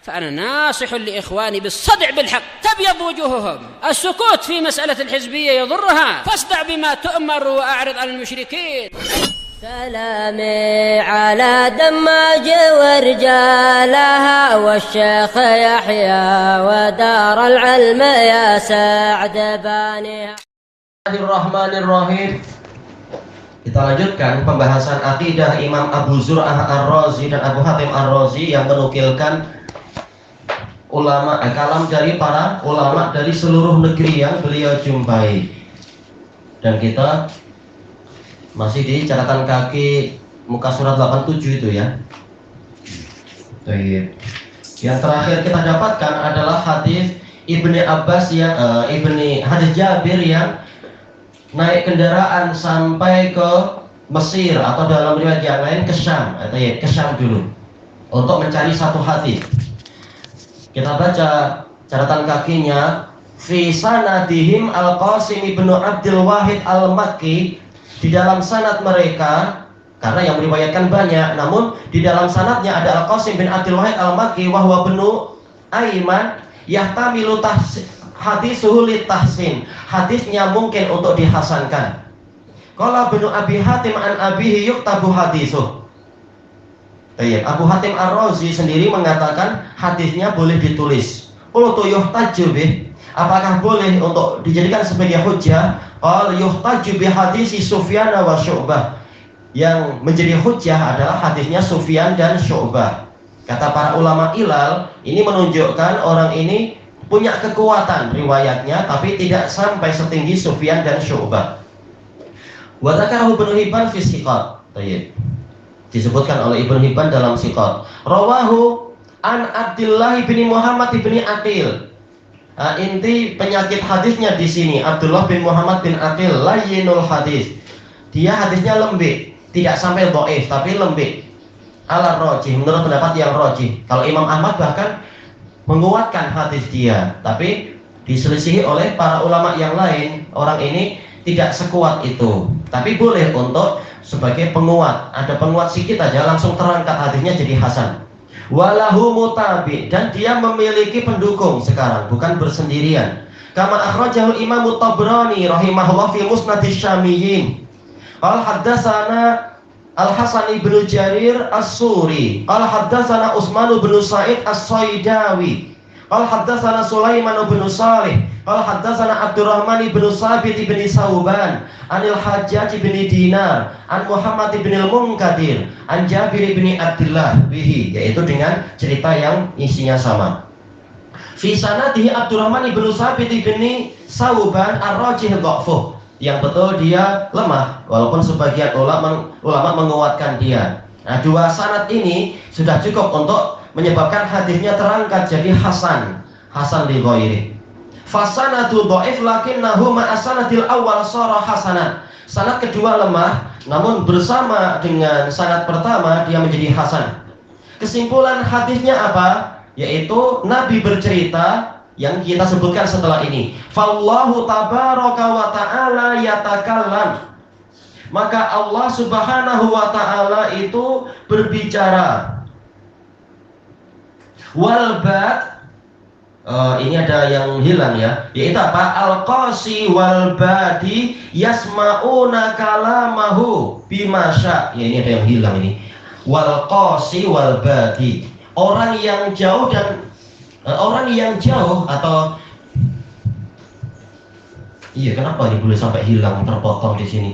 فأنا ناصح لإخواني بالصدع بالحق تبيض وجوههم. السكوت في مسألة الحزبية يضرها، فاصدع بما تؤمر وأعرض عن المشركين. سلامي على دماج ورجالها والشيخ يحيى ودار العلم يا سعد بانيها. Bismillahirrahmanirrahim. Kita lanjutkan pembahasan akidah Imam Abu Zur'ah Ar-Razi dan Abu Hatim Ar-Razi yang menukilkan kalam dari para ulama dari seluruh negeri yang beliau jumpai. Dan kita masih di catatan kaki muka surat 87 itu ya. Baik. Yang terakhir kita dapatkan adalah hadis Ibni Abbas yang hadis Jabir yang naik kendaraan sampai ke Mesir atau dalam riwayat yang lain ke Syam, atau ya ke Syam dulu untuk mencari satu hadis. Kita baca catatan kakinya, fi sanadihim Al-Qasim ibnu Abdul Wahid Al-Makki. Di dalam sanad mereka, karena yang meriwayatkan banyak, namun di dalam sanadnya ada Al-Qasim bin Abdul Wahid Al-Makki wa huwa ibnu Aiman yahtamilu hadisuhu litahsin. Hadisnya mungkin untuk dihasankan. Qala ibnu Abi Hatim an abihi yuktabu hadisuh. Abu Hatim Ar-Razi sendiri mengatakan hadisnya boleh ditulis. Qultu yuhtaju bih. Apakah boleh untuk dijadikan sebagai hujjah? Qal yuhtaju bi hadisi Sufyan wa Syu'bah. Yang menjadi hujjah adalah hadisnya Sufyan dan Syu'bah. Kata para ulama ilal, ini menunjukkan orang ini punya kekuatan riwayatnya, tapi tidak sampai setinggi Sufyan dan Syu'bah. Wa dzakarahu Ibnu Hibban fi Siqat. Disebutkan oleh Ibnu Hibban dalam Siqat. Rawahu an Abdullah bin Muhammad bin Aqil. Inti penyakit hadisnya di sini Abdullah bin Muhammad bin Aqil layyinul hadis. Dia hadisnya lembek, tidak sampai dhaif tapi lembek. Ala rajih, menurut pendapat yang rajih. Kalau Imam Ahmad bahkan menguatkan hadis dia, tapi diselisihi oleh para ulama yang lain. Orang ini tidak sekuat itu, tapi boleh untuk sebagai penguat. Ada penguat sedikit aja langsung terangkat hadisnya jadi hasan. Walahu mutabi, dan dia memiliki pendukung sekarang, bukan bersendirian. Kama akhrajahu Imam Tabrani rahimahullah fi Musnad asy-Syamiyyin. Qala haddatsana Al-Hasan ibnu Jarir As-Suri. Qala haddatsana Utsman bin Sa'id As-Saidawi. Qala haddatsana Sulaiman bin Shalih. Qala haddatsana Abdurrahman bin Sabit bin Sauban anil Hajjaj bin Dinar an Muhammad bin Al-Munkadir an Jabir bin Abdullah bihi, yaitu dengan cerita yang isinya sama. Fi sanadihi Abdurrahman bin Sabit bin Sauban ar-rajih dha'fuh, yang betul dia lemah walaupun sebagian ulama menguatkan dia. Nah, dua sanad ini sudah cukup untuk menyebabkan hadisnya terangkat jadi hasan li ghairi. Fasanatu dhaif lakinnahu ma'a sanadil awal shara hasanan. Sanad kedua lemah, namun bersama dengan sanad pertama dia menjadi hasan. Kesimpulan hadisnya apa? Yaitu Nabi bercerita yang kita sebutkan setelah ini. Fallahu tabaraka wa ta'ala yatakallam. Maka Allah Subhanahu wa ta'ala itu berbicara. Walbat, ini ada yang hilang ya, yaitu apa? Al-qasi wal badi yasma'una kalamahu bimasya. Ya, ini ada yang hilang ini. Wal qasi wal badi, orang yang jauh dan orang yang jauh atau iya, kenapa ini boleh sampai hilang terpotong di sini?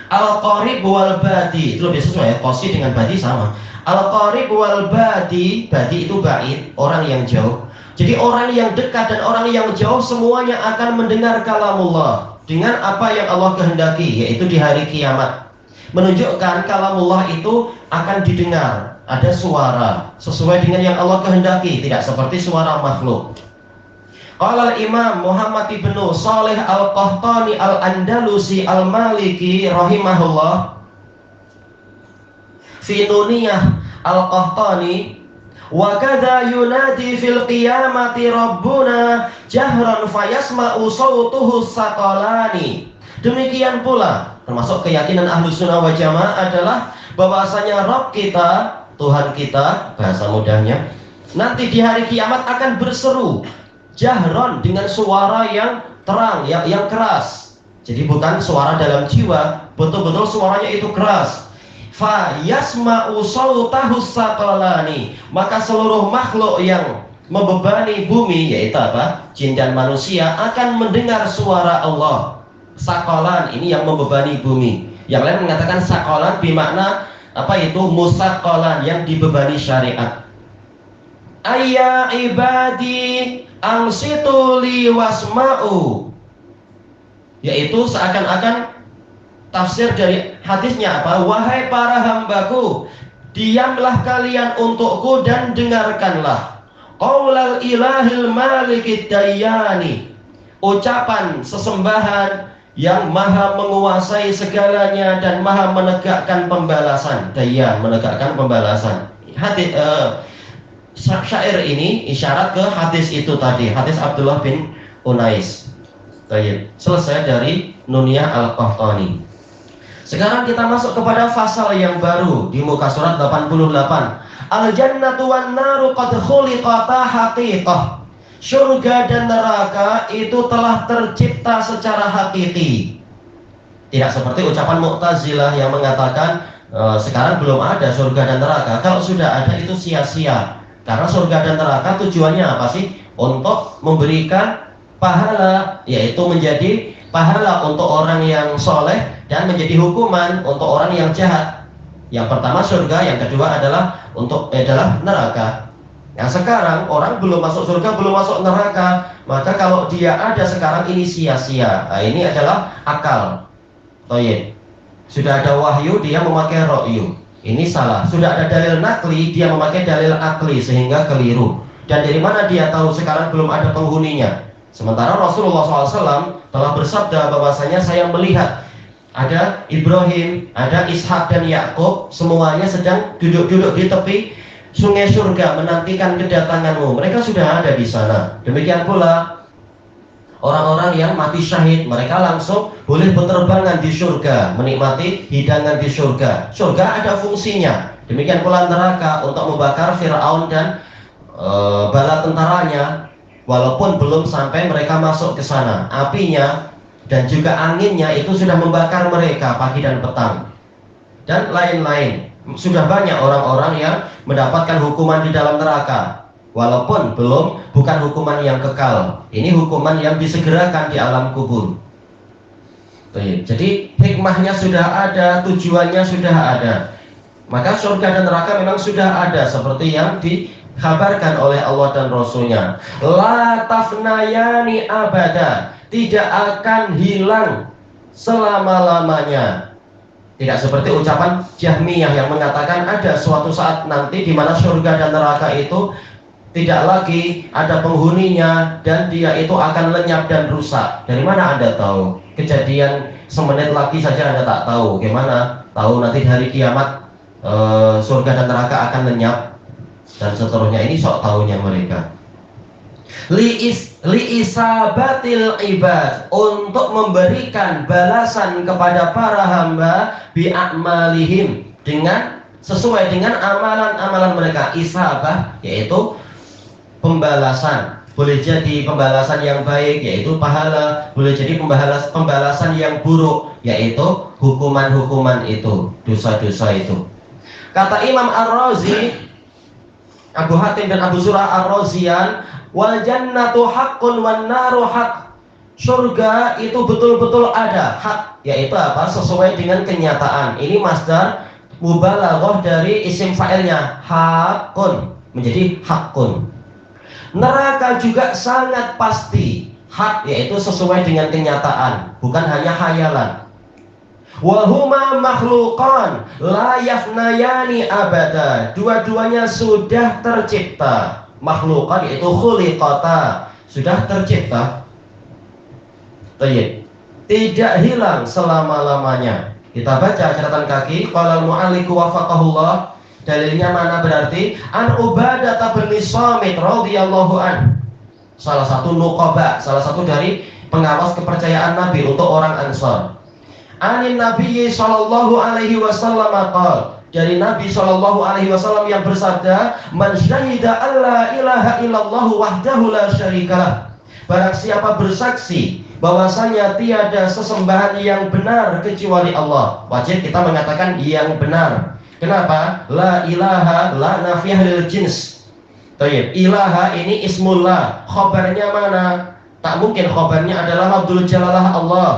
Al-qarib wal badi, itu lebih sesuai ya, qasi dengan badi sama. Al-qarib wal badi, badi itu ba'id, orang yang jauh. Jadi orang yang dekat dan orang yang jauh semuanya akan mendengar kalamullah dengan apa yang Allah kehendaki, yaitu di hari kiamat. Menunjukkan kalamullah itu akan didengar, ada suara sesuai dengan yang Allah kehendaki, tidak seperti suara makhluk. Qala al-Imam Muhammad ibnu Shalih Al-Qahtani Al-Andalusi Al-Maliki rahimahullah fi Nuniyah Al-Qahtani, wa kadza yunadi fil qiyamati rabbuna jahran fayasma'u sawtuhu saqalani. Demikian pula termasuk keyakinan Ahlus Sunnah wal Jamaah adalah bahwasanya Rabb kita, Tuhan kita, bahasa mudahnya, nanti di hari kiamat akan berseru jahron, dengan suara yang terang, yang keras. Jadi bukan suara dalam jiwa, betul-betul suaranya itu keras. Fa yasma'u sautahu saqalani, maka seluruh makhluk yang membebani bumi, yaitu apa? Jin dan manusia, akan mendengar suara Allah. Saqalan ini yang membebani bumi. Yang lain mengatakan saqalan bermakna apa itu? Musaqalan, yang dibebani syariat. Ayya ibadi ansitu li wasma'u, yaitu seakan-akan tafsir dari hadisnya apa? Wahai para hambaku, diamlah kalian untukku dan dengarkanlah qaulal ilahil malikid dayani, ucapan sesembahan yang maha menguasai segalanya dan maha menegakkan pembalasan. Dayan, menegakkan pembalasan. Hadis syair ini isyarat ke hadis itu tadi, hadis Abdullah bin Unais. Baik, selesai dari Nuniyah Al-Qahtani. Sekarang kita masuk kepada fasal yang baru di muka surat 88. Al-jannatu wan naru qad khuliqata haqiqah. Surga dan neraka itu telah tercipta secara hakiki. Tidak seperti ucapan Mu'tazilah yang mengatakan sekarang belum ada surga dan neraka. Kalau sudah ada itu sia-sia. Karena surga dan neraka tujuannya apa sih? Untuk memberikan pahala, yaitu menjadi pahala untuk orang yang soleh dan menjadi hukuman untuk orang yang jahat. Yang pertama surga, yang kedua adalah neraka. Yang sekarang orang belum masuk surga, belum masuk neraka, maka kalau dia ada sekarang ini sia-sia. Nah, ini adalah akal. Toyib. Sudah ada wahyu, dia memakai ro'yu. Ini salah. Sudah ada dalil nakli, dia memakai dalil akli, sehingga keliru. Dan dari mana dia tahu sekarang belum ada penghuninya? Sementara Rasulullah SAW telah bersabda bahwasanya saya melihat ada Ibrahim, ada Ishak dan Yakub, semuanya sedang duduk-duduk di tepi sungai surga menantikan kedatanganmu. Mereka sudah ada di sana. Demikian pula orang-orang yang mati syahid, mereka langsung boleh berterbangan di surga, menikmati hidangan di surga. Surga ada fungsinya. Demikian pula neraka untuk membakar Fir'aun dan bala tentaranya. Walaupun belum sampai mereka masuk ke sana, apinya dan juga anginnya itu sudah membakar mereka pagi dan petang dan lain-lain. Sudah banyak orang-orang yang mendapatkan hukuman di dalam neraka, walaupun bukan hukuman yang kekal. Ini hukuman yang disegerakan di alam kubur. Jadi hikmahnya sudah ada, tujuannya sudah ada. Maka surga dan neraka memang sudah ada seperti yang dikabarkan oleh Allah dan Rasulnya. La tafnayani abada, tidak akan hilang selama-lamanya. Tidak seperti ucapan Jahmiyah yang mengatakan ada suatu saat nanti di mana surga dan neraka itu tidak lagi ada penghuninya dan dia itu akan lenyap dan rusak. Dari mana Anda tahu? Kejadian semenit lagi saja Anda tak tahu. Gimana tahu nanti hari kiamat surga dan neraka akan lenyap dan seterusnya? Ini sok tahunya mereka. Liisabatil ibad, untuk memberikan balasan kepada para hamba bi'amalihim, dengan sesuai dengan amalan-amalan mereka. Isabah yaitu pembalasan, boleh jadi pembalasan yang baik yaitu pahala, boleh jadi pembalasan yang buruk yaitu hukuman-hukuman itu, dosa-dosa itu. Kata Imam Ar-Razi, Abu Hatim dan Abu Surah Ar-Razian, wal jannatu haqqun wan naru haqq. Surga itu betul-betul ada, hak yaitu apa? Sesuai dengan kenyataan. Ini masdar mubalaghah dari isim fa'ilnya, haqqun menjadi haqqun. Neraka juga sangat pasti, hak yaitu sesuai dengan kenyataan, bukan hanya khayalan. Wa huma makhluqan la yafnayani abada. Dua-duanya sudah tercipta. Makhluqan yaitu khuliqata, sudah tercipta. Tidak hilang selama-lamanya. Kita baca catatan kaki. Qala al-mu'alliku wafaqahullah. Dalilnya mana berarti? An Ubadah bin Samit radhiyallahu an. Salah satu nuqaba, salah satu dari pengawas kepercayaan Nabi untuk orang Ansar. Anin Nabi sallallahu alaihi wasallam qala, dari Nabi Shallallahu Alaihi Wasallam yang bersabda, "Man syahida alla ilaha illallah wahdahu la syarikalah." Barang siapa bersaksi bahwasanya tiada sesembahan yang benar kecuali Allah, wajib kita mengatakan yang benar. Kenapa? La ilaha la nafiyah lil jins. Tayyib. Ilaha ini ismullah. Khobarnya mana? Tak mungkin khobarnya adalah lafdzul jalalah Allah.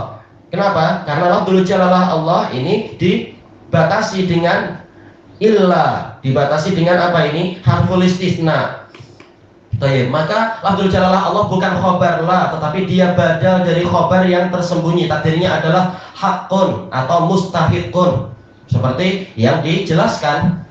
Kenapa? Karena lafdzul jalalah Allah ini dibatasi dengan illa, dibatasi dengan apa ini? Harful istisna. Tayyib. Maka lafdzul jalalah Allah bukan khobar la, tetapi dia badal dari khobar yang tersembunyi. Takdirnya adalah hakun atau mustahiqun, seperti yang dijelaskan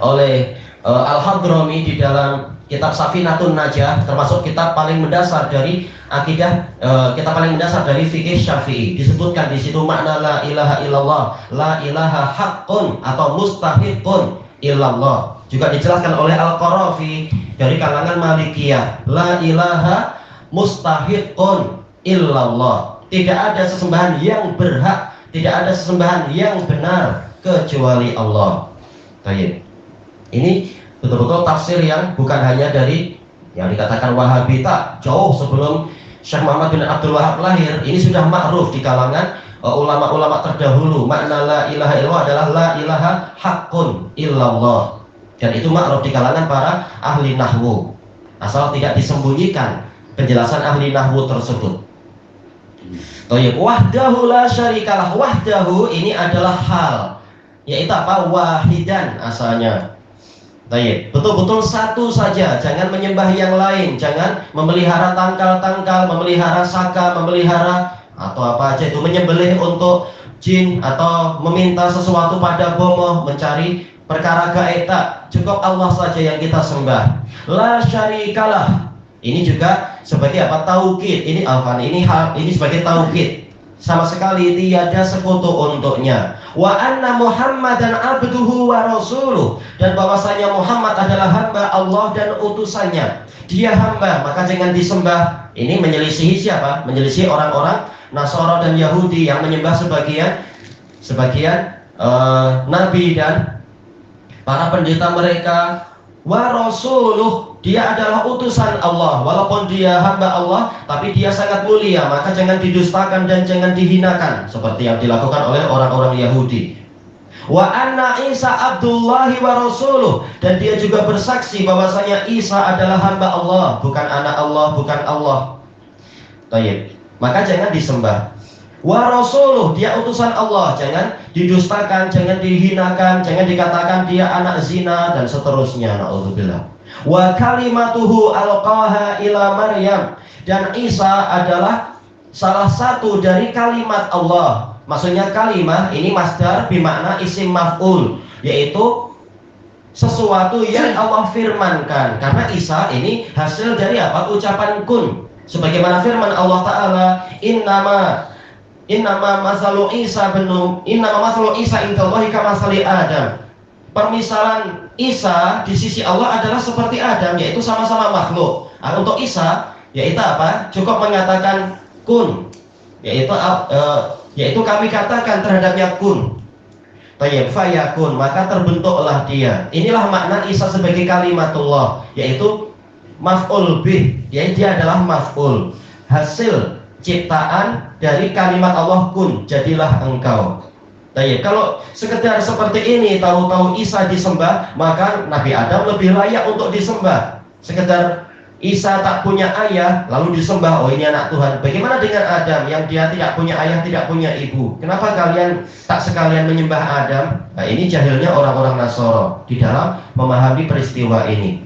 oleh Al-Hadrami di dalam kitab Safinatun Najah, termasuk kitab paling mendasar dari akidah, kitab paling mendasar dari fikih Syafi'i. Disebutkan di situ makna la ilaha illallah, la ilaha haqqun atau mustahiqun illallah. Juga dijelaskan oleh Al-Qarafi dari kalangan Malikiyah, la ilaha mustahiqun illallah. Tidak ada sesembahan yang berhak, tidak ada sesembahan yang benar kecuali Allah. Baik. Ini betul-betul tafsir yang bukan hanya dari yang dikatakan Wahabi, tak jauh sebelum Syekh Muhammad bin Abdul Wahab lahir. Ini sudah ma'ruf di kalangan ulama-ulama terdahulu. Makna la ilaha illallah adalah la ilaha haqqun illallah. Dan itu ma'ruf di kalangan para ahli nahwu, asal tidak disembunyikan penjelasan ahli nahwu tersebut. Wahdahu la syarikalah. Wahdahu ini adalah hal, yaitu apa? Wahidan asalnya. Betul-betul satu saja, jangan menyembah yang lain, jangan memelihara tangkal-tangkal, memelihara saka, memelihara atau apa aja itu, menyembelih untuk jin atau meminta sesuatu pada bomoh, mencari perkara gaib. Tak, cukup Allah saja yang kita sembah. La syarikalah. Ini juga sebagai apa? Taukid. Ini sebagai taukid. Sama sekali tiada sekutu untuknya. Wa anna Muhammadan abduhu wa rasuluh. Dan bahwasanya Muhammad adalah hamba Allah dan utusannya. Dia hamba, maka jangan disembah. Ini menyelisihi siapa? Menyelisihi orang-orang Nasara dan Yahudi yang menyembah sebagian nabi dan para pendeta mereka. Wa rasuluh, dia adalah utusan Allah. Walaupun dia hamba Allah, tapi dia sangat mulia, maka jangan didustakan dan jangan dihinakan seperti yang dilakukan oleh orang-orang Yahudi. Wa anna Isa abdullahi wa rasuluh, dan dia juga bersaksi bahwasanya Isa adalah hamba Allah, bukan anak Allah, bukan Allah. Tayyib. Maka jangan disembah. Wa rasuluh, dia utusan Allah, jangan didustakan, jangan dihinakan, jangan dikatakan dia anak zina dan seterusnya. Na'udzubillah. Wa kalimatuhu alqaha ila Maryam, dan Isa adalah salah satu dari kalimat Allah. Maksudnya kalimah ini masdar bermakna isim maf'ul, yaitu sesuatu yang Allah firmankan. Karena Isa ini hasil dari apa? Ucapan kun. Sebagaimana firman Allah Ta'ala, Innama masalu Isa indallahi kamasali Adam. Permisalan Isa di sisi Allah adalah seperti Adam, yaitu sama-sama makhluk. Untuk Isa, yaitu apa? Cukup mengatakan kun, yaitu kami katakan terhadapnya kun. Tayyib fayakun, maka terbentuklah dia. Inilah makna Isa sebagai kalimatullah, yaitu maf'ul bih. Dia adalah maf'ul, hasil ciptaan dari kalimat Allah kun, jadilah engkau. Tayyib. Kalau sekedar seperti ini, tahu-tahu Isa disembah, maka Nabi Adam lebih layak untuk disembah. Sekedar Isa tak punya ayah, lalu disembah, oh ini anak Tuhan. Bagaimana dengan Adam yang dia tidak punya ayah, tidak punya ibu? Kenapa kalian tak sekalian menyembah Adam? Nah, ini jahilnya orang-orang Nasara di dalam memahami peristiwa ini.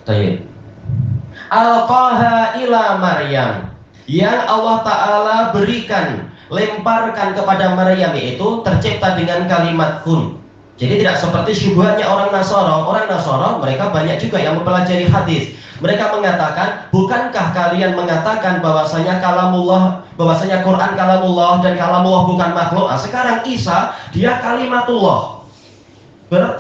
Tayyib. Alqaha ila Maryam, yang Allah Ta'ala berikan, lemparkan kepada Maryam, yaitu tercipta dengan kalimat kun. Jadi tidak seperti syubhatnya orang Nasara. Orang Nasara mereka banyak juga yang mempelajari hadis. Mereka mengatakan, bukankah kalian mengatakan bahwasanya kalamullah, bahwasanya Quran kalamullah dan kalamullah bukan makhluk? Nah, sekarang Isa dia kalimatullah.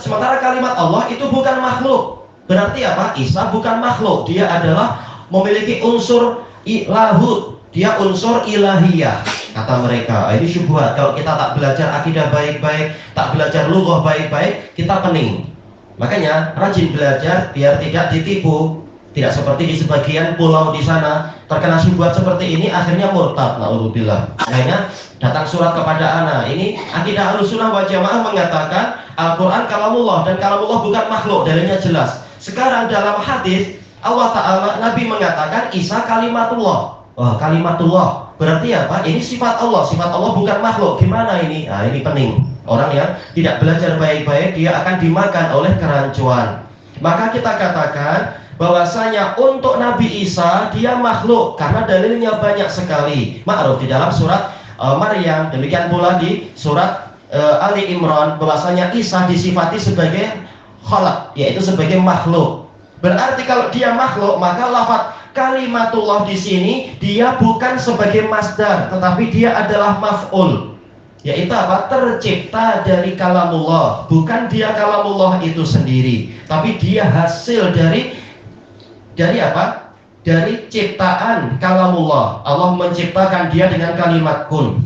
Sementara kalimat Allah itu bukan makhluk. Berarti apa? Isa bukan makhluk. Dia adalah memiliki unsur lahud, dia unsur ilahiyah, kata mereka. Ini syubhat. Kalau kita tak belajar akidah baik-baik, tak belajar lughah baik-baik, kita pening. Makanya rajin belajar biar tidak ditipu, tidak seperti di sebagian pulau di sana terkena syubhat seperti ini, akhirnya murtad. Naudzubillah. Akhirnya datang surat kepada ana. Ini akidah Ahlussunnah wal Jamaah mengatakan Al-Quran kalamullah, dan kalamullah bukan makhluk, dalilnya jelas. Sekarang dalam hadis Allah Ta'ala, Nabi mengatakan Isa kalimatullah. Wah, kalimatullah berarti apa? Ini sifat Allah. Sifat Allah bukan makhluk. Gimana ini? Nah, ini pening. Orang yang tidak belajar baik-baik, dia akan dimakan oleh kerancuan. Maka kita katakan bahwasanya untuk Nabi Isa dia makhluk karena dalilnya banyak sekali. Ma'ruf di dalam surat Maryam, demikian pula di surat Ali Imran, bahwasanya Isa disifati sebagai khalaq, yaitu sebagai makhluk. Berarti kalau dia makhluk, maka lafaz kalimatullah di sini dia bukan sebagai masdar, tetapi dia adalah maf'ul, yaitu apa? Tercipta dari kalamullah. Bukan dia kalamullah itu sendiri, tapi dia hasil dari apa? Dari ciptaan kalamullah. Allah menciptakan dia dengan kalimat kun.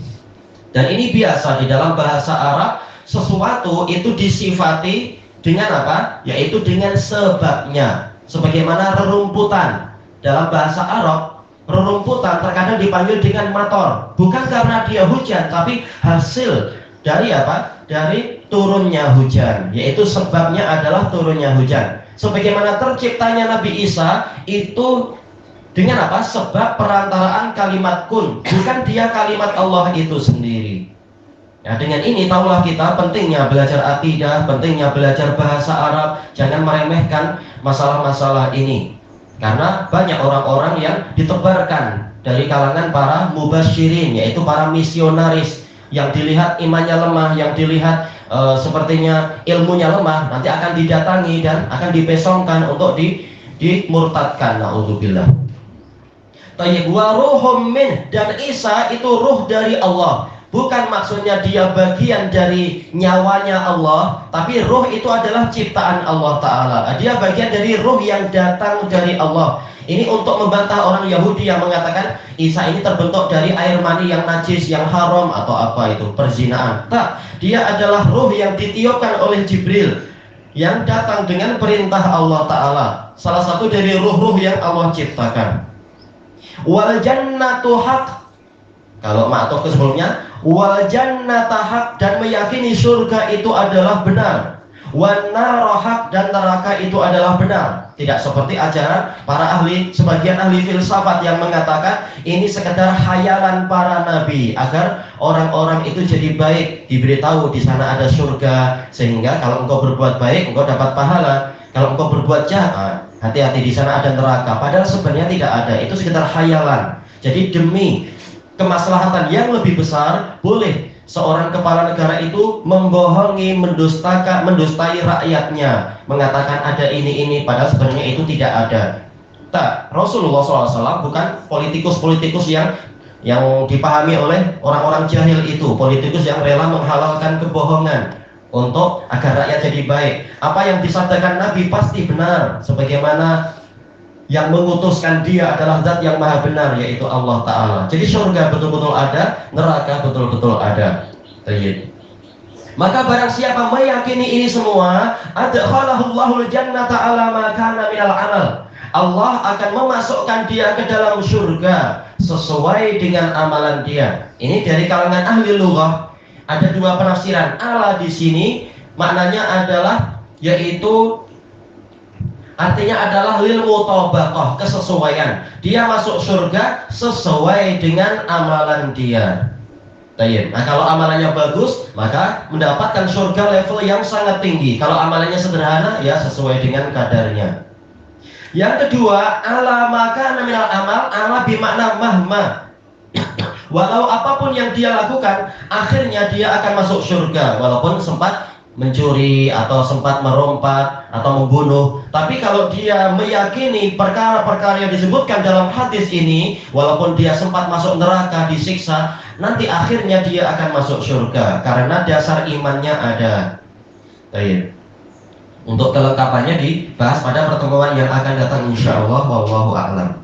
Dan ini biasa di dalam bahasa Arab, sesuatu itu disifati dengan apa? Yaitu dengan sebabnya. Sebagaimana rerumputan. Dalam bahasa Arab, rerumputan terkadang dipanggil dengan mator, bukan karena dia hujan, tapi hasil dari apa? Dari turunnya hujan, yaitu sebabnya adalah turunnya hujan. Sebagaimana terciptanya Nabi Isa itu dengan apa? Sebab perantaraan kalimat kun, bukan dia kalimat Allah itu sendiri. Ya, dengan ini tahulah kita pentingnya belajar akidah, pentingnya belajar bahasa Arab. Jangan meremehkan masalah-masalah ini. Karena banyak orang-orang yang ditebarkan dari kalangan para mubasyirin, yaitu para misionaris, yang dilihat imannya lemah, yang dilihat sepertinya ilmunya lemah, nanti akan didatangi dan akan dipesongkan untuk dimurtadkan. Naudzubillah. Tayyib wa ruhum min, dan Isa itu ruh dari Allah. Bukan maksudnya dia bagian dari nyawanya Allah, tapi ruh itu adalah ciptaan Allah Ta'ala. Dia bagian dari ruh yang datang dari Allah. Ini untuk membantah orang Yahudi yang mengatakan Isa ini terbentuk dari air mani yang najis, yang haram, atau apa itu, perzinaan. Tak, dia adalah ruh yang ditiupkan oleh Jibril, yang datang dengan perintah Allah Ta'ala. Salah satu dari ruh-ruh yang Allah ciptakan. Wal jannatu haq. Kalau ma'tuf ke sebelumnya, wal jannata haq, dan meyakini surga itu adalah benar. Wan nar haq, dan neraka itu adalah benar. Tidak seperti ajaran para sebagian ahli filsafat yang mengatakan ini sekedar khayalan para nabi agar orang-orang itu jadi baik, diberitahu di sana ada surga, sehingga kalau engkau berbuat baik engkau dapat pahala. Kalau engkau berbuat jahat, hati-hati di sana ada neraka. Padahal sebenarnya tidak ada, itu sekedar khayalan. Jadi demi kemaslahatan yang lebih besar, boleh seorang kepala negara itu membohongi, mendustai rakyatnya, mengatakan ada ini, padahal sebenarnya itu tidak ada. Tak, Rasulullah SAW bukan politikus-politikus yang dipahami oleh orang-orang jahil itu, politikus yang rela menghalalkan kebohongan untuk agar rakyat jadi baik. Apa yang disabdakan Nabi pasti benar, sebagaimana yang mengutuskan dia adalah zat yang maha benar, yaitu Allah Ta'ala. Jadi surga betul-betul ada, neraka betul-betul ada. Maka barang siapa meyakini ini semua, adkhalahullahu al-jannata ala ma kana minal amal. Allah akan memasukkan dia ke dalam surga sesuai dengan amalan dia. Ini dari kalangan ahli lughah. Ada dua penafsiran. Ala di sini maknanya adalah yaitu artinya adalah lil mutabaqah, kesesuaian. Dia masuk surga sesuai dengan amalan dia. Nah, kalau amalannya bagus, maka mendapatkan surga level yang sangat tinggi. Kalau amalannya sederhana, ya sesuai dengan kadarnya. Yang kedua, ala maka nominal amal, ala bimakna mahma. Walau apapun yang dia lakukan, akhirnya dia akan masuk surga, walaupun sempat mencuri atau sempat merompat atau membunuh. Tapi kalau dia meyakini perkara-perkara yang disebutkan dalam hadis ini, walaupun dia sempat masuk neraka, disiksa, nanti akhirnya dia akan masuk surga karena dasar imannya ada. Baik. Untuk kelengkapannya dibahas pada pertemuan yang akan datang insyaallah. Wallahu a'lam.